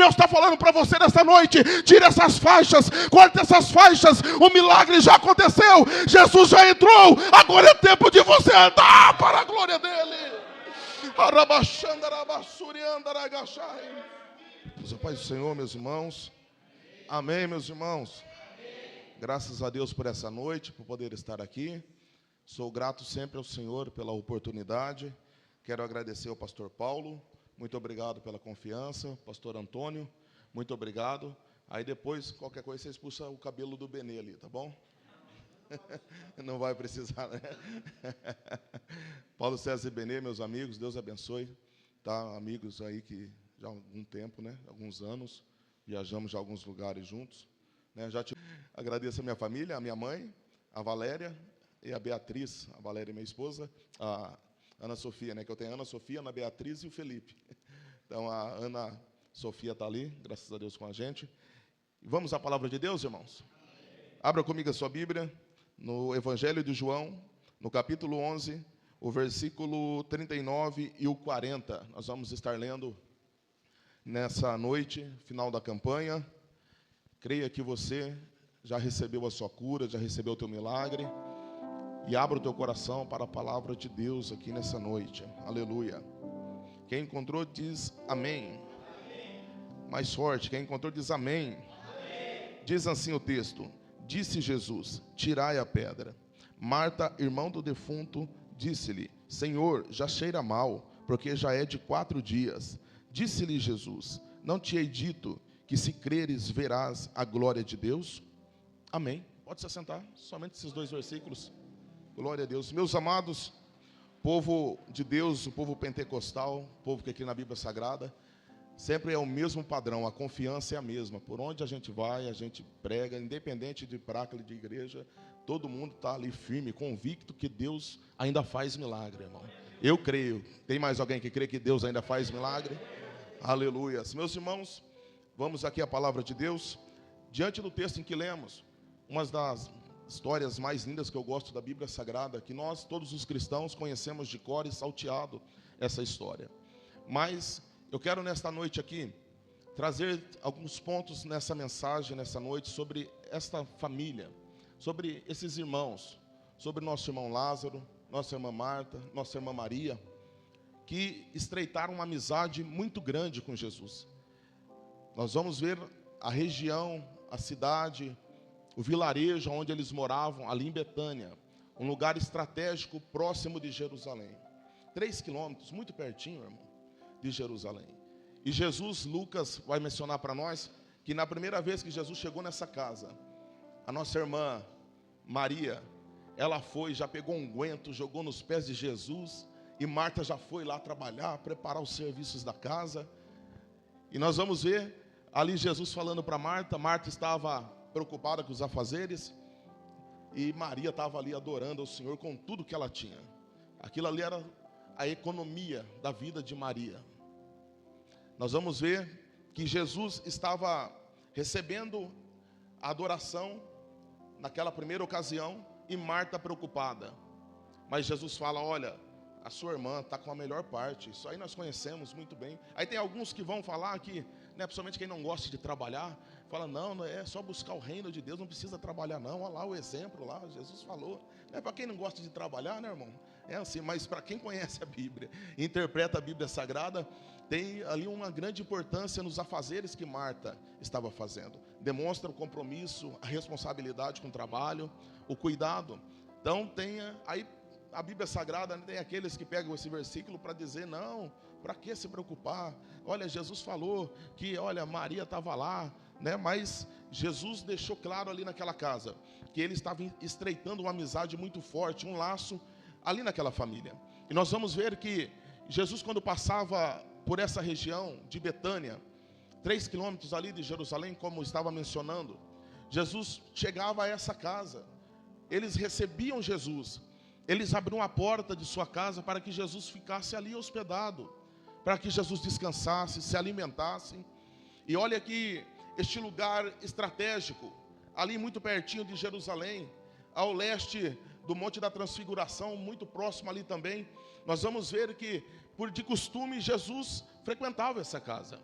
Deus está falando para você nessa noite: tira essas faixas, corta essas faixas. O milagre já aconteceu, Jesus já entrou, agora é tempo de você andar para a glória dele. Deus é Pai do Senhor, meus irmãos. Amém, meus irmãos. Graças a Deus por essa noite, por poder estar aqui. Sou grato sempre ao Senhor pela oportunidade. Quero agradecer ao pastor Paulo. Muito obrigado pela confiança. Pastor Antônio, muito obrigado. Aí depois, qualquer coisa, vocês puxam o cabelo do Benê ali, tá bom? Não vai precisar, né? Paulo César e Benê, meus amigos, Deus abençoe. Tá? Amigos aí que já há algum tempo, né? Alguns anos, viajamos já a alguns lugares juntos. Né? Agradeço a minha família, a minha mãe, a Valéria e a Beatriz. A Valéria é minha esposa, a Ana Sofia, né? Que eu tenho a Ana Sofia, a Ana Beatriz e o Felipe. Então, a Ana Sofia está ali, graças a Deus com a gente. Vamos à palavra de Deus, irmãos? Abra comigo a sua Bíblia, no Evangelho de João, no capítulo 11, o versículo 39 e o 40. Nós vamos estar lendo nessa noite, final da campanha. Creia que você já recebeu a sua cura, já recebeu o teu milagre. E abra o teu coração para a palavra de Deus aqui nessa noite. Aleluia. Quem encontrou diz amém. Amém. Mais forte, quem encontrou diz amém. Amém. Diz assim o texto: disse Jesus: tirai a pedra. Marta, irmão do defunto, disse-lhe: Senhor, já cheira mal, porque já é de 4 dias. Disse-lhe Jesus: não te hei dito que se creres verás a glória de Deus? Amém. Pode se assentar, somente esses 2 versículos. Glória a Deus. Meus amados, povo de Deus, o povo pentecostal, o povo que aqui na Bíblia Sagrada, sempre é o mesmo padrão, a confiança é a mesma. Por onde a gente vai, a gente prega, independente de praca de igreja, todo mundo está ali firme, convicto que Deus ainda faz milagre, irmão. Eu creio. Tem mais alguém que crê que Deus ainda faz milagre? Aleluia. Meus irmãos, vamos aqui à palavra de Deus. Diante do texto em que lemos, uma das histórias mais lindas que eu gosto da Bíblia Sagrada, que nós, todos os cristãos, conhecemos de cor e salteado essa história. Mas eu quero nesta noite aqui trazer alguns pontos nessa mensagem, nessa noite, sobre esta família, sobre esses irmãos, sobre nosso irmão Lázaro, nossa irmã Marta, nossa irmã Maria, que estreitaram uma amizade muito grande com Jesus. Nós vamos ver a região, a cidade, o vilarejo onde eles moravam, ali em Betânia, um lugar estratégico próximo de Jerusalém. 3 quilômetros, muito pertinho, irmão, de Jerusalém. E Jesus, Lucas, vai mencionar para nós que na primeira vez que Jesus chegou nessa casa, a nossa irmã Maria, ela foi, já pegou um unguento, jogou nos pés de Jesus, e Marta já foi lá trabalhar, preparar os serviços da casa. E nós vamos ver ali Jesus falando para Marta. Marta estava preocupada com os afazeres, e Maria estava ali adorando ao Senhor com tudo que ela tinha. Aquilo ali era a economia da vida de Maria. Nós vamos ver que Jesus estava recebendo a adoração naquela primeira ocasião, e Marta preocupada. Mas Jesus fala: olha, a sua irmã está com a melhor parte. Isso aí nós conhecemos muito bem. Aí tem alguns que vão falar que, né, principalmente quem não gosta de trabalhar, fala: não é só buscar o reino de Deus, não precisa trabalhar não. Olha lá o exemplo, lá Jesus falou. Para quem não gosta de trabalhar, né, irmão? É assim, mas para quem conhece a Bíblia, interpreta a Bíblia Sagrada, tem ali uma grande importância nos afazeres que Marta estava fazendo. Demonstra o compromisso, a responsabilidade com o trabalho, o cuidado. Então tem aí a Bíblia Sagrada, tem aqueles que pegam esse versículo para dizer: não, para que se preocupar? Olha, Jesus falou que, olha, Maria estava lá, né? Mas Jesus deixou claro ali naquela casa que ele estava estreitando uma amizade muito forte, um laço ali naquela família. E nós vamos ver que Jesus, quando passava por essa região de Betânia, 3 quilômetros ali de Jerusalém, como estava mencionando, Jesus chegava a essa casa. Eles recebiam Jesus, eles abriam a porta de sua casa para que Jesus ficasse ali hospedado, para que Jesus descansasse, se alimentasse. E olha que este lugar estratégico, ali muito pertinho de Jerusalém, ao leste do Monte da Transfiguração, muito próximo ali também, nós vamos ver que, por de costume, Jesus frequentava essa casa.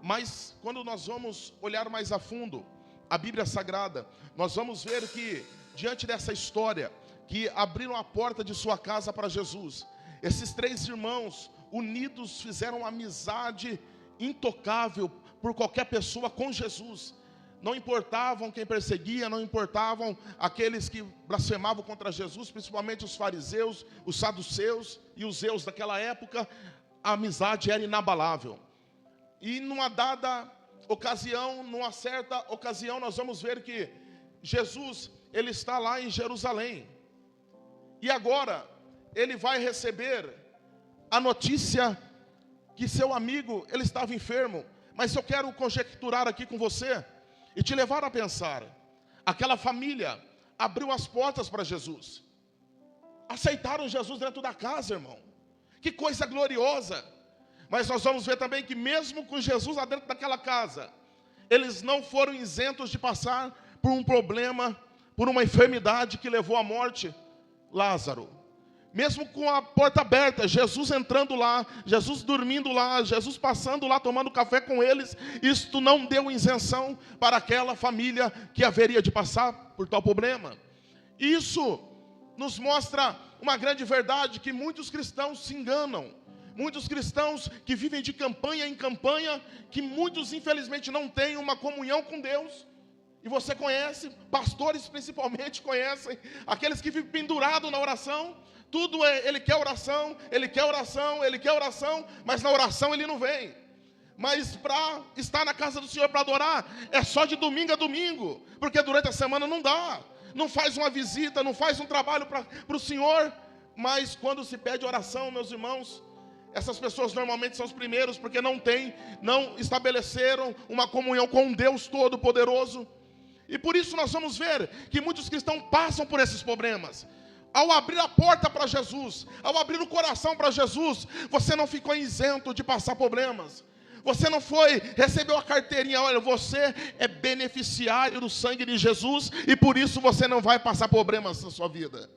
Mas quando nós vamos olhar mais a fundo a Bíblia Sagrada, nós vamos ver que, diante dessa história, que abriram a porta de sua casa para Jesus, esses 3 irmãos unidos fizeram uma amizade intocável por qualquer pessoa com Jesus. Não importavam quem perseguia, não importavam aqueles que blasfemavam contra Jesus, principalmente os fariseus, os saduceus e os zeus daquela época. A amizade era inabalável. E numa dada ocasião, numa certa ocasião, nós vamos ver que Jesus, ele está lá em Jerusalém. E agora, ele vai receber a notícia que seu amigo, ele estava enfermo. Mas eu quero conjecturar aqui com você e te levar a pensar. Aquela família abriu as portas para Jesus. Aceitaram Jesus dentro da casa, irmão. Que coisa gloriosa. Mas nós vamos ver também que mesmo com Jesus lá dentro daquela casa, eles não foram isentos de passar por um problema, por uma enfermidade que levou à morte Lázaro. Mesmo com a porta aberta, Jesus entrando lá, Jesus dormindo lá, Jesus passando lá, tomando café com eles, isto não deu isenção para aquela família que haveria de passar por tal problema. Isso nos mostra uma grande verdade, que muitos cristãos se enganam. Muitos cristãos que vivem de campanha em campanha, que muitos infelizmente não têm uma comunhão com Deus. E você conhece, pastores principalmente conhecem, aqueles que vivem pendurados na oração. Tudo é, ele quer oração, ele quer oração, ele quer oração, mas na oração ele não vem. Mas para estar na casa do Senhor para adorar, é só de domingo a domingo, porque durante a semana não dá. Não faz uma visita, não faz um trabalho para o Senhor. Mas quando se pede oração, meus irmãos, essas pessoas normalmente são os primeiros, porque não estabeleceram uma comunhão com um Deus Todo-Poderoso. E por isso nós vamos ver que muitos cristãos passam por esses problemas. Ao abrir a porta para Jesus, ao abrir o coração para Jesus, você não ficou isento de passar problemas. Você não recebeu a carteirinha, olha, você é beneficiário do sangue de Jesus, e por isso você não vai passar problemas na sua vida.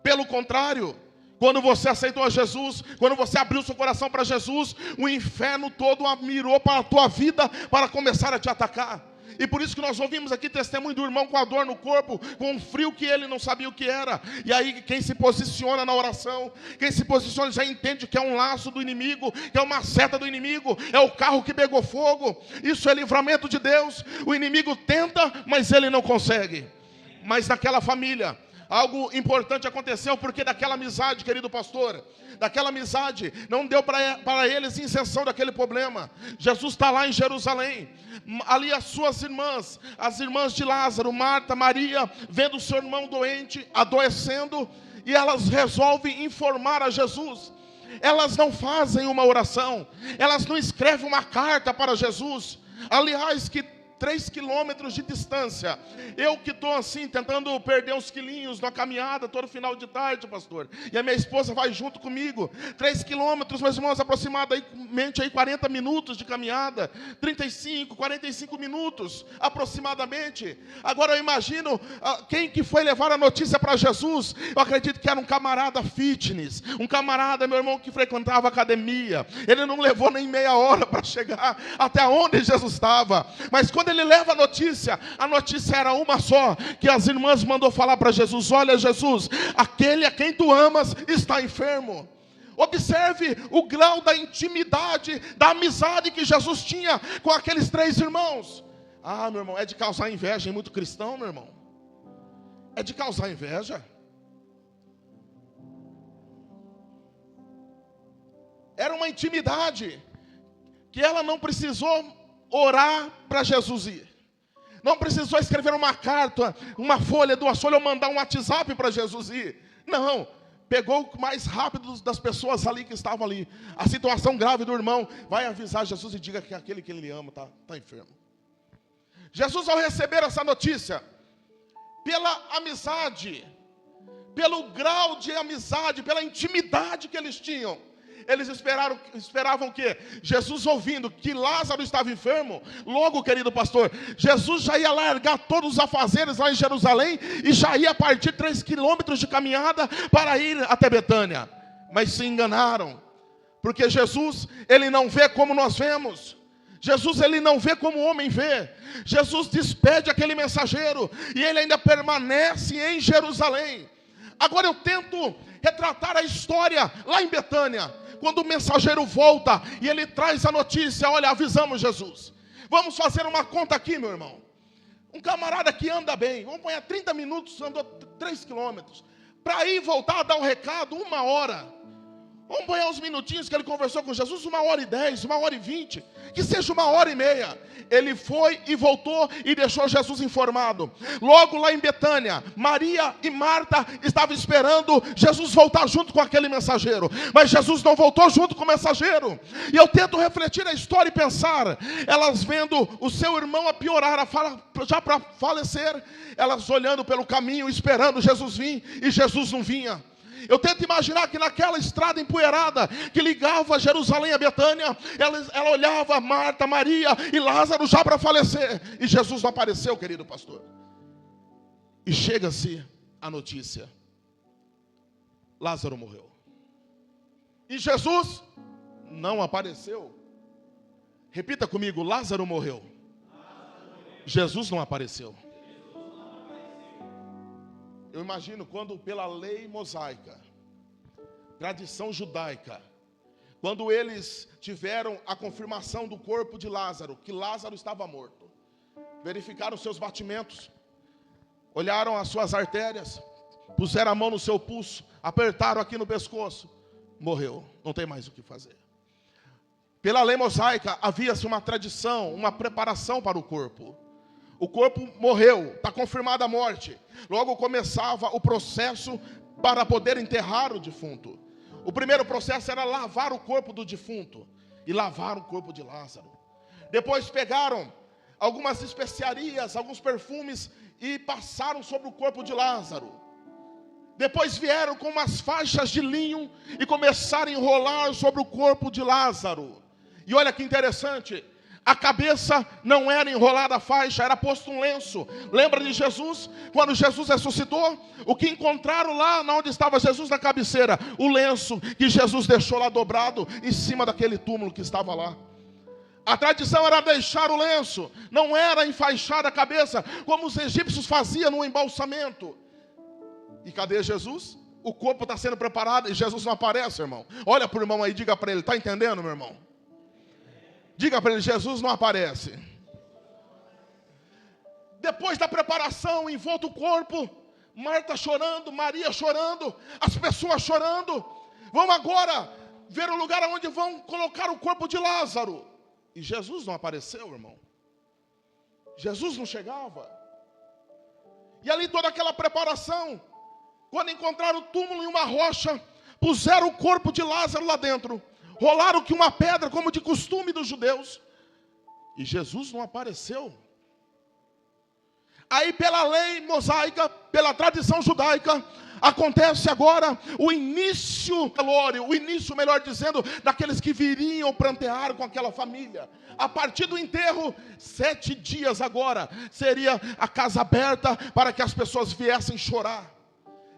Pelo contrário, quando você aceitou a Jesus, quando você abriu seu coração para Jesus, o inferno todo mirou para a tua vida para começar a te atacar. E por isso que nós ouvimos aqui testemunho do irmão com a dor no corpo, com um frio que ele não sabia o que era. E aí quem se posiciona na oração, quem se posiciona já entende que é um laço do inimigo, que é uma seta do inimigo, é o carro que pegou fogo. Isso é livramento de Deus. O inimigo tenta, mas ele não consegue. Mas naquela família, algo importante aconteceu, porque daquela amizade, querido pastor, daquela amizade, não deu para eles isenção daquele problema. Jesus está lá em Jerusalém, ali as suas irmãs, as irmãs de Lázaro, Marta, Maria, vendo o seu irmão doente, adoecendo, e elas resolvem informar a Jesus. Elas não fazem uma oração, elas não escrevem uma carta para Jesus. Aliás, que 3 quilômetros de distância. Eu que estou assim, tentando perder uns quilinhos na caminhada, todo final de tarde, pastor. E a minha esposa vai junto comigo. 3 quilômetros, meus irmãos, aproximadamente aí 40 minutos de caminhada. 35, 45 minutos, aproximadamente. Agora eu imagino quem que foi levar a notícia para Jesus. Eu acredito que era um camarada fitness. Um camarada, meu irmão, que frequentava academia. Ele não levou nem meia hora para chegar até onde Jesus estava. Mas quando ele leva a notícia era uma só, que as irmãs mandou falar para Jesus: olha, Jesus, aquele a quem tu amas está enfermo. Observe o grau da intimidade, da amizade que Jesus tinha com aqueles 3 irmãos. Ah, meu irmão, é de causar inveja em muito cristão, meu irmão. É de causar inveja. Era uma intimidade que ela não precisou orar para Jesus ir. Não precisou escrever uma carta, uma folha, 2 folhas, ou mandar um WhatsApp para Jesus ir. Não, pegou o mais rápido das pessoas ali que estavam ali. A situação grave do irmão, vai avisar Jesus e diga que aquele que ele ama está enfermo. Jesus, ao receber essa notícia, pela amizade, pelo grau de amizade, pela intimidade que eles tinham, eles esperavam o quê? Jesus, ouvindo que Lázaro estava enfermo, logo, querido pastor, Jesus já ia largar todos os afazeres lá em Jerusalém e já ia partir 3 quilômetros de caminhada para ir até Betânia. Mas se enganaram, porque Jesus, ele não vê como nós vemos. Jesus, ele não vê como o homem vê. Jesus despede aquele mensageiro e ele ainda permanece em Jerusalém. Agora eu tento retratar a história lá em Betânia, quando o mensageiro volta e ele traz a notícia: olha, avisamos Jesus. Vamos fazer uma conta aqui, meu irmão. Um camarada que anda bem, vamos pôr 30 minutos, andou 3 quilômetros. Para ir voltar a dar o recado, 1 hora. Vamos pôr uns minutinhos que ele conversou com Jesus, 1h10, 1h20, que seja 1h30. Ele foi e voltou e deixou Jesus informado. Logo lá em Betânia, Maria e Marta estavam esperando Jesus voltar junto com aquele mensageiro. Mas Jesus não voltou junto com o mensageiro. E eu tento refletir a história e pensar, elas vendo o seu irmão a piorar, já para falecer, elas olhando pelo caminho, esperando Jesus vir, e Jesus não vinha. Eu tento imaginar que naquela estrada empoeirada que ligava Jerusalém a Betânia, ela olhava Marta, Maria e Lázaro já para falecer. E Jesus não apareceu, querido pastor. E chega-se a notícia: Lázaro morreu. E Jesus não apareceu. Repita comigo: Lázaro morreu. Jesus não apareceu. Eu imagino quando pela lei mosaica, tradição judaica, quando eles tiveram a confirmação do corpo de Lázaro, que Lázaro estava morto, verificaram seus batimentos, olharam as suas artérias, puseram a mão no seu pulso, apertaram aqui no pescoço, morreu, não tem mais o que fazer. Pela lei mosaica havia-se uma tradição, uma preparação para o corpo. O corpo morreu, está confirmada a morte. Logo começava o processo para poder enterrar o defunto. O primeiro processo era lavar o corpo do defunto. E lavar o corpo de Lázaro. Depois pegaram algumas especiarias, alguns perfumes e passaram sobre o corpo de Lázaro. Depois vieram com umas faixas de linho e começaram a enrolar sobre o corpo de Lázaro. E olha que interessante. A cabeça não era enrolada a faixa, era posto um lenço. Lembra de Jesus? Quando Jesus ressuscitou, o que encontraram lá onde estava Jesus na cabeceira? O lenço que Jesus deixou lá dobrado em cima daquele túmulo que estava lá. A tradição era deixar o lenço, não era enfaixar a cabeça, como os egípcios faziam no embalsamento. E cadê Jesus? O corpo está sendo preparado e Jesus não aparece, irmão. Olha para o irmão aí, diga para ele: está entendendo, meu irmão? Diga para ele: Jesus não aparece. Depois da preparação, envolto o corpo, Marta chorando, Maria chorando, as pessoas chorando. Vamos agora ver o lugar onde vão colocar o corpo de Lázaro. E Jesus não apareceu, irmão. Jesus não chegava. E ali toda aquela preparação, quando encontraram o túmulo em uma rocha, puseram o corpo de Lázaro lá dentro. Rolaram que uma pedra, como de costume dos judeus. E Jesus não apareceu. Aí pela lei mosaica, pela tradição judaica, acontece agora o início, o início, melhor dizendo, daqueles que viriam prantear com aquela família. A partir do enterro, 7 dias agora, seria a casa aberta para que as pessoas viessem chorar.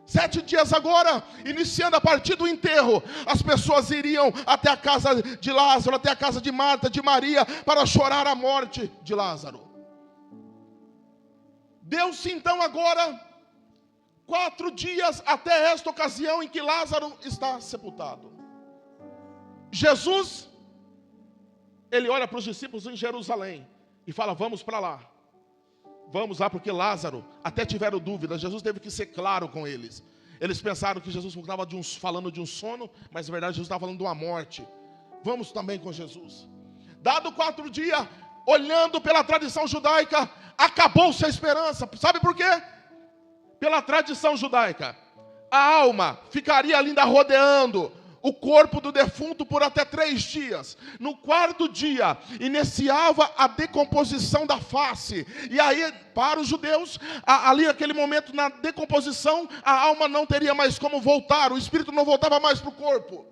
7 dias agora, iniciando a partir do enterro, as pessoas iriam até a casa de Lázaro, até a casa de Marta, de Maria, para chorar a morte de Lázaro. Deu-se então agora 4 dias até esta ocasião em que Lázaro está sepultado. Jesus, ele olha para os discípulos em Jerusalém e fala: vamos para lá. Vamos lá, porque Lázaro, até tiveram dúvidas, Jesus teve que ser claro com eles. Eles pensaram que Jesus estava falando de um sono, mas na verdade Jesus estava falando de uma morte. Vamos também com Jesus. Dado 4 dias, olhando pela tradição judaica, acabou-se a esperança. Sabe por quê? Pela tradição judaica, a alma ficaria ainda rodeando o corpo do defunto por até 3 dias. No 4º dia, iniciava a decomposição da face. E aí, para os judeus, ali naquele momento, na decomposição, a alma não teria mais como voltar. O espírito não voltava mais para o corpo.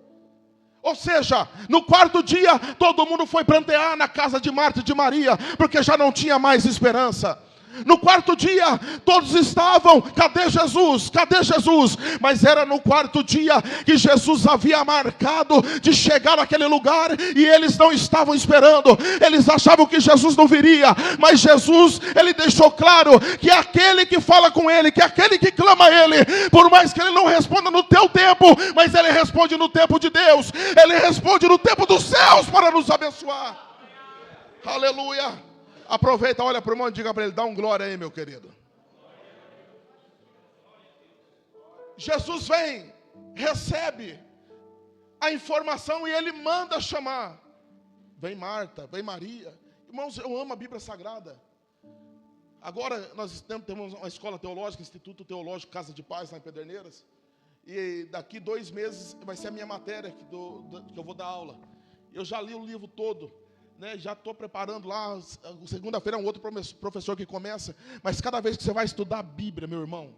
Ou seja, no 4º dia, todo mundo foi prantear na casa de Marta e de Maria, porque já não tinha mais esperança. No quarto dia, todos estavam, cadê Jesus? Cadê Jesus? Mas era no quarto dia que Jesus havia marcado de chegar naquele lugar, e eles não estavam esperando. Eles achavam que Jesus não viria, mas Jesus, ele deixou claro que aquele que fala com ele, que aquele que clama a ele, por mais que ele não responda no teu tempo, mas ele responde no tempo de Deus, ele responde no tempo dos céus para nos abençoar. Aleluia. Aproveita, olha para o irmão e diga para ele, dá um glória aí, meu querido. Jesus vem, recebe a informação e ele manda chamar. Vem Marta, vem Maria. Irmãos, eu amo a Bíblia Sagrada. Agora nós temos uma escola teológica, Instituto Teológico Casa de Paz, lá em Pederneiras. E daqui 2 meses vai ser a minha matéria que eu vou dar aula. Eu já li o livro todo. Já estou preparando lá, segunda-feira é um outro professor que começa, mas cada vez que você vai estudar a Bíblia, meu irmão,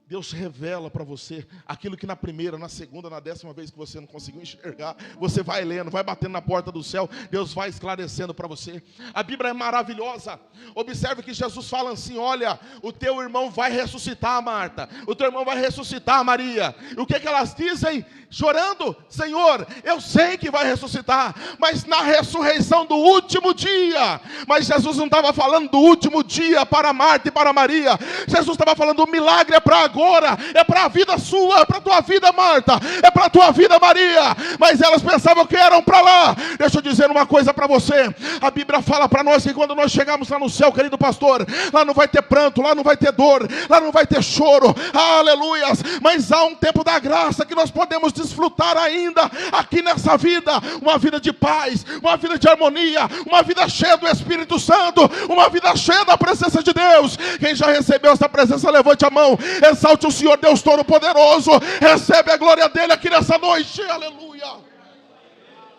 Deus revela para você aquilo que na primeira, na segunda, na 10ª vez que você não conseguiu enxergar, você vai lendo, vai batendo na porta do céu, Deus vai esclarecendo para você. A Bíblia é maravilhosa. Observe que Jesus fala assim, olha, o teu irmão vai ressuscitar, Marta, o teu irmão vai ressuscitar, Maria. E o que elas dizem? Chorando, Senhor, eu sei que vai ressuscitar, mas na ressurreição do último dia. Mas Jesus não estava falando do último dia para Marta e para Maria. Jesus estava falando do milagre é para agora, é para a vida sua, é para a tua vida, Marta, é para a tua vida, Maria. Mas elas pensavam que eram para lá. Deixa eu dizer uma coisa para você. A Bíblia fala para nós que quando nós chegarmos lá no céu, querido pastor, lá não vai ter pranto, lá não vai ter dor, lá não vai ter choro, aleluias. Mas há um tempo da graça que nós podemos desfrutar ainda aqui nessa vida, uma vida de paz, uma vida de harmonia, uma vida cheia do Espírito Santo, uma vida cheia da presença de Deus. Quem já recebeu essa presença, levante a mão, exalte o Senhor Deus Todo-Poderoso, recebe a glória dele aqui nessa noite, aleluia,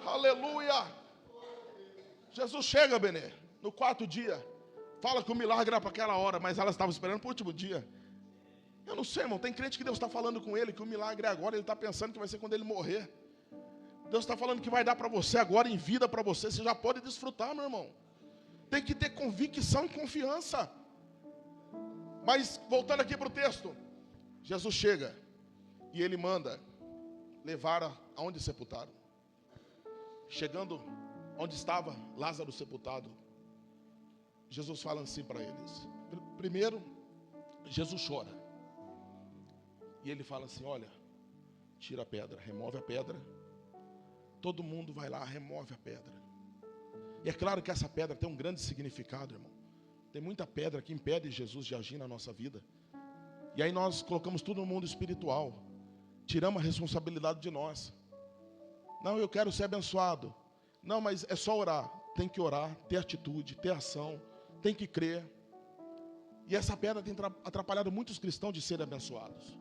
aleluia. Jesus chega, Benê, no 4º dia, fala que o milagre era para aquela hora, mas elas estavam esperando para o último dia. Eu não sei, irmão, tem crente que Deus está falando com ele, que o milagre é agora, ele está pensando que vai ser quando ele morrer. Deus está falando que vai dar para você agora, em vida para você, você já pode desfrutar, meu irmão. Tem que ter convicção e confiança. Mas, voltando aqui para o texto, Jesus chega, e ele manda levar aonde sepultaram. Chegando onde estava Lázaro sepultado, Jesus fala assim para eles. Primeiro, Jesus chora. E ele fala assim, olha, tira a pedra, remove a pedra. Todo mundo vai lá, remove a pedra. E é claro que essa pedra tem um grande significado, irmão. Tem muita pedra que impede Jesus de agir na nossa vida. E aí nós colocamos tudo no mundo espiritual. Tiramos a responsabilidade de nós. Não, eu quero ser abençoado. Não, mas é só orar. Tem que orar, ter atitude, ter ação. Tem que crer. E essa pedra tem atrapalhado muitos cristãos de serem abençoados.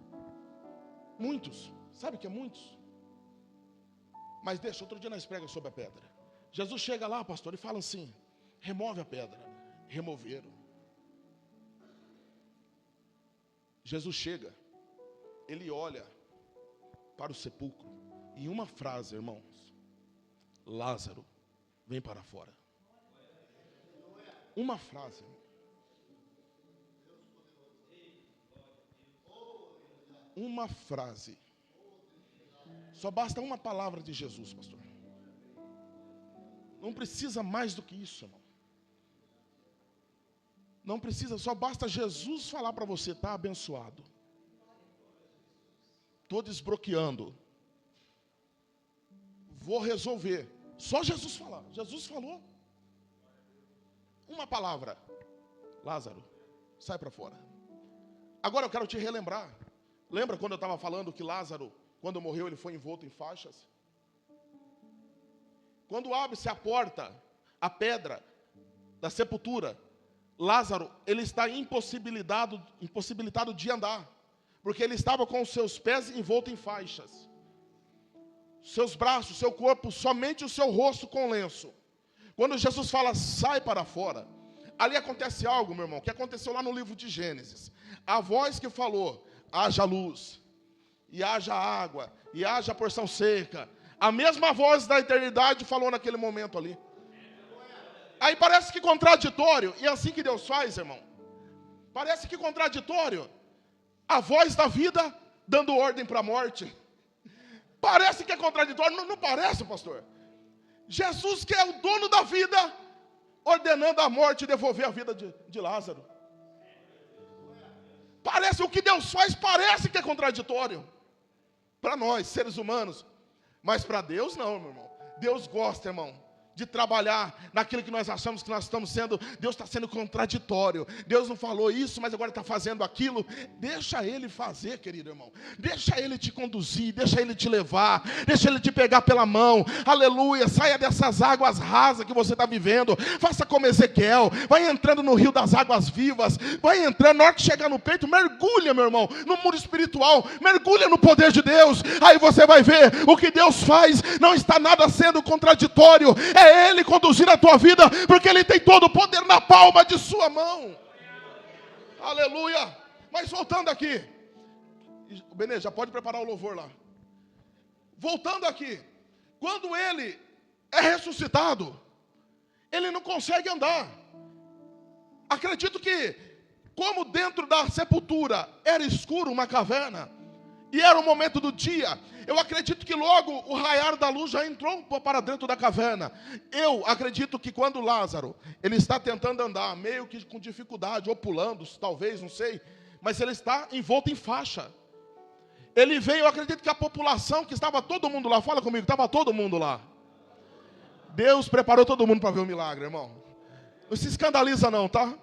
Muitos. Sabe que é muitos? Mas deixa, outro dia nós pregamos sobre a pedra. Jesus chega lá, pastor, e fala assim, remove a pedra. Removeram. Jesus chega, ele olha para o sepulcro, e uma frase, irmãos, Lázaro, vem para fora. Uma frase. Uma frase. Só basta uma palavra de Jesus, pastor. Não precisa mais do que isso, irmão. Não precisa, só basta Jesus falar para você, está abençoado. Estou desbloqueando. Vou resolver. Só Jesus falar. Jesus falou. Uma palavra. Lázaro, sai para fora. Agora eu quero te relembrar. Lembra quando eu estava falando que Lázaro, quando morreu, ele foi envolto em faixas? Quando abre-se a porta, a pedra da sepultura, Lázaro, ele está impossibilitado de andar, porque ele estava com os seus pés envoltos em faixas, seus braços, seu corpo, somente o seu rosto com lenço. Quando Jesus fala, sai para fora, ali acontece algo, meu irmão, que aconteceu lá no livro de Gênesis. A voz que falou, haja luz, e haja água, e haja porção seca, a mesma voz da eternidade falou naquele momento ali. Aí parece que contraditório, e é assim que Deus faz, irmão. Parece que contraditório. A voz da vida dando ordem para a morte. Parece que é contraditório. Não, não parece, pastor. Jesus, que é o dono da vida, ordenando a morte e devolver a vida de Lázaro. Parece, o que Deus faz parece que é contraditório. Para nós, seres humanos. Mas para Deus não, meu irmão. Deus gosta, irmão, de trabalhar naquilo que nós achamos que nós estamos sendo. Deus está sendo contraditório. Deus não falou isso, mas agora está fazendo aquilo. Deixa Ele fazer, querido irmão. Deixa Ele te conduzir, deixa Ele te levar, deixa Ele te pegar pela mão. Aleluia, saia dessas águas rasas que você está vivendo. Faça como Ezequiel, vai entrando no rio das águas vivas. Vai entrando, na hora que chegar no peito, mergulha, meu irmão, no mundo espiritual. Mergulha no poder de Deus. Aí você vai ver o que Deus faz. Não está nada sendo contraditório. É Ele conduzir a tua vida, porque Ele tem todo o poder na palma de sua mão. Aleluia. Mas voltando aqui, Benê, já pode preparar o louvor lá. Voltando aqui, quando Ele é ressuscitado, Ele não consegue andar. Acredito que, como dentro da sepultura era escuro, uma caverna, e era o momento do dia, eu acredito que logo o raiar da luz já entrou para dentro da caverna. Eu acredito que quando Lázaro, ele está tentando andar, meio que com dificuldade, ou pulando, talvez, não sei, mas ele está envolto em faixa. Ele veio, eu acredito que a população, que estava todo mundo lá, fala comigo, estava todo mundo lá. Deus preparou todo mundo para ver o milagre, irmão. Não se escandaliza não, tá?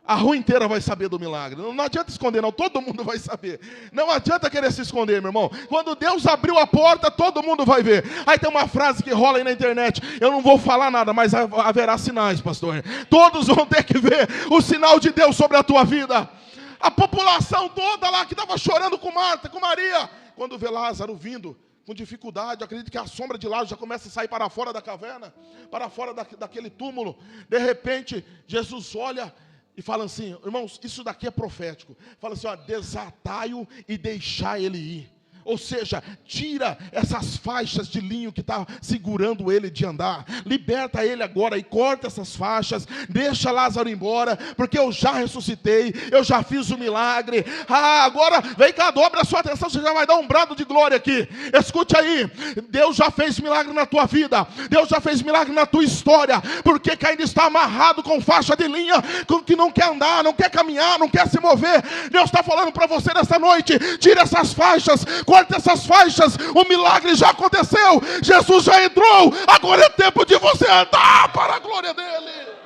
A rua inteira vai saber do milagre. Não adianta esconder não, todo mundo vai saber. Não adianta querer se esconder, meu irmão. Quando Deus abriu a porta, todo mundo vai ver. Aí tem uma frase que rola aí na internet. Eu não vou falar nada, mas haverá sinais, pastor. Todos vão ter que ver o sinal de Deus sobre a tua vida. A população toda lá que estava chorando com Marta, com Maria, quando vê Lázaro vindo com dificuldade, acredito que a sombra de Lázaro já começa a sair para fora da caverna, para fora daquele túmulo. De repente, Jesus olha e fala assim, irmãos, isso daqui é profético. Fala assim, ó, desatai-o e deixai ele ir. Ou seja, tira essas faixas de linho que está segurando ele de andar. Liberta ele agora e corta essas faixas. Deixa Lázaro embora, porque eu já ressuscitei, eu já fiz o milagre. Agora, vem cá, dobra a sua atenção, você já vai dar um brado de glória aqui. Escute aí, Deus já fez milagre na tua vida. Deus já fez milagre na tua história. Porque que ainda está amarrado com faixa de linha, com que não quer andar, não quer caminhar, não quer se mover. Deus está falando para você nessa noite, tira essas faixas, corta essas faixas, o milagre já aconteceu, Jesus já entrou, agora é tempo de você andar para a glória dele.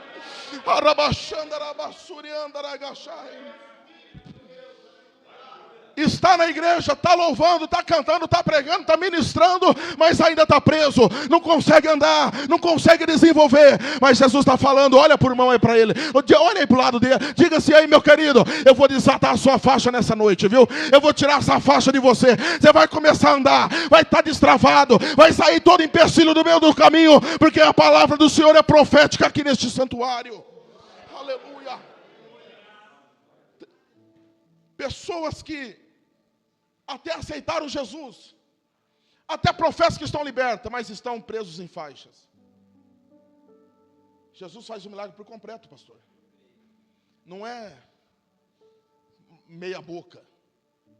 Está na igreja, está louvando, está cantando, está pregando, está ministrando, mas ainda está preso, não consegue andar, não consegue desenvolver. Mas Jesus está falando, olha por mão aí para ele, olha aí para o lado dele, diga assim, aí meu querido, eu vou desatar a sua faixa nessa noite, viu? Eu vou tirar essa faixa de você, você vai começar a andar, vai estar destravado, vai sair todo empecilho do meio do caminho, porque a palavra do Senhor é profética aqui neste santuário. Aleluia. Pessoas que até aceitaram Jesus, até professam que estão libertas, mas estão presos em faixas. Jesus faz o milagre por completo, pastor. Não é meia boca.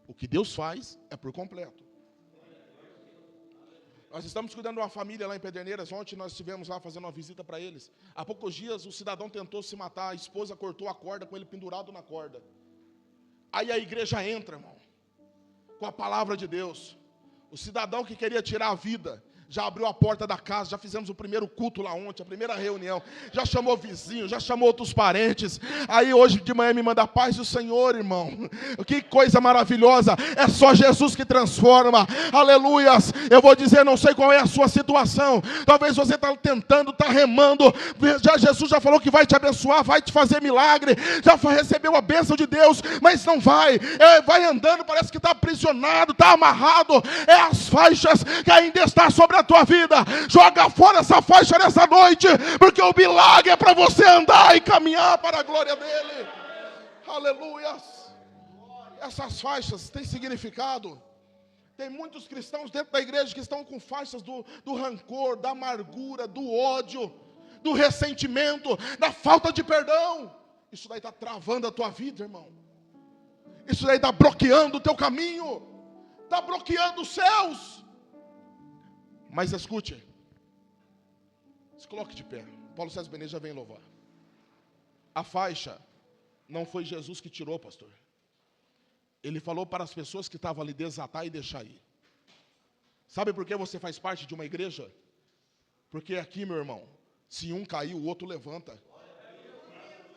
O que Deus faz é por completo. Nós estamos cuidando de uma família lá em Pederneiras. Ontem nós estivemos lá fazendo uma visita para eles. Há poucos dias o cidadão tentou se matar, a esposa cortou a corda com ele pendurado na corda. Aí a igreja entra, irmão, com a palavra de Deus. O cidadão que queria tirar a vida já abriu a porta da casa, já fizemos o primeiro culto lá ontem, a primeira reunião, já chamou vizinho, já chamou outros parentes. Aí hoje de manhã me manda a paz do Senhor, irmão. Que coisa maravilhosa, é só Jesus que transforma. Aleluias. Eu vou dizer, não sei qual é a sua situação, talvez você está tentando, está remando, Jesus já falou que vai te abençoar, vai te fazer milagre, já recebeu a bênção de Deus, mas não vai, vai andando, parece que está aprisionado, está amarrado, é as faixas que ainda está sobre a tua vida. Joga fora essa faixa nessa noite, porque o milagre é para você andar e caminhar para a glória dele. Aleluia. Essas faixas têm significado. Tem muitos cristãos dentro da igreja que estão com faixas do rancor, da amargura, do ódio, do ressentimento, da falta de perdão. Isso daí está travando a tua vida, irmão. Isso daí está bloqueando o teu caminho. Está bloqueando os céus. Mas escute. Se coloque de pé. Paulo César Benê já vem louvar. A faixa não foi Jesus que tirou, pastor. Ele falou para as pessoas que estavam ali desatar e deixar ir. Sabe por que você faz parte de uma igreja? Porque aqui, meu irmão, se um cair, o outro levanta.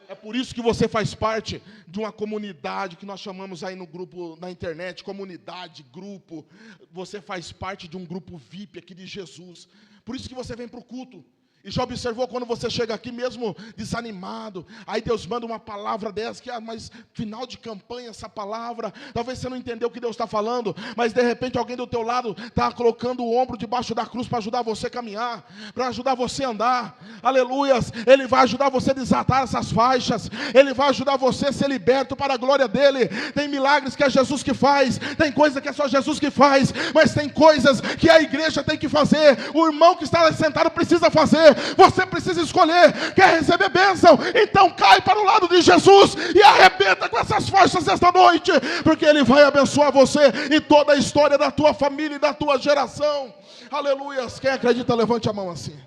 É por isso que você faz parte de uma comunidade que nós chamamos aí no grupo, na internet, comunidade, grupo. Você faz parte de um grupo VIP aqui de Jesus. Por isso que você vem para o culto. E já observou quando você chega aqui mesmo desanimado, aí Deus manda uma palavra dessa, que mas final de campanha essa palavra, talvez você não entendeu o que Deus está falando, mas de repente alguém do teu lado está colocando o ombro debaixo da cruz para ajudar você a caminhar, para ajudar você a andar, aleluias, Ele vai ajudar você a desatar essas faixas, Ele vai ajudar você a ser liberto para a glória dEle. Tem milagres que é Jesus que faz, tem coisa que é só Jesus que faz, mas tem coisas que a igreja tem que fazer, o irmão que está sentado precisa fazer. Você precisa escolher, quer receber bênção, então cai para o lado de Jesus e arrebenta com essas faixas esta noite, porque Ele vai abençoar você e toda a história da tua família e da tua geração. Aleluias. Quem acredita, levante a mão assim.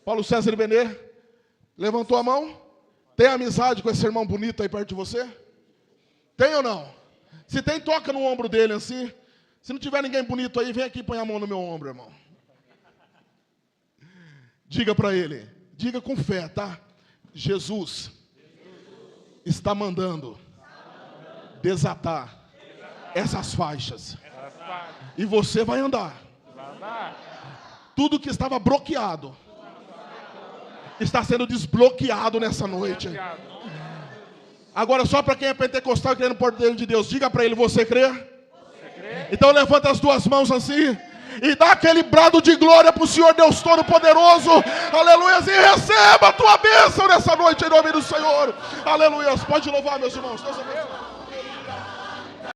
Paulo César Benê levantou a mão. Tem amizade com esse irmão bonito aí perto de você? Tem ou não? Se tem, toca no ombro dele assim. Se não tiver ninguém bonito aí, vem aqui e põe a mão no meu ombro, irmão. Diga para ele, diga com fé, tá? Jesus está mandando desatar essas faixas. E você vai andar. Tudo que estava bloqueado está sendo desbloqueado nessa noite. Agora só para quem é pentecostal e crê no poder de Deus, diga para ele, você crê? Então levanta as duas mãos assim. E dá aquele brado de glória para o Senhor Deus Todo-Poderoso. Aleluia. E receba a tua bênção nessa noite em nome do Senhor. Aleluia. Pode louvar, meus irmãos. Deus abençoe.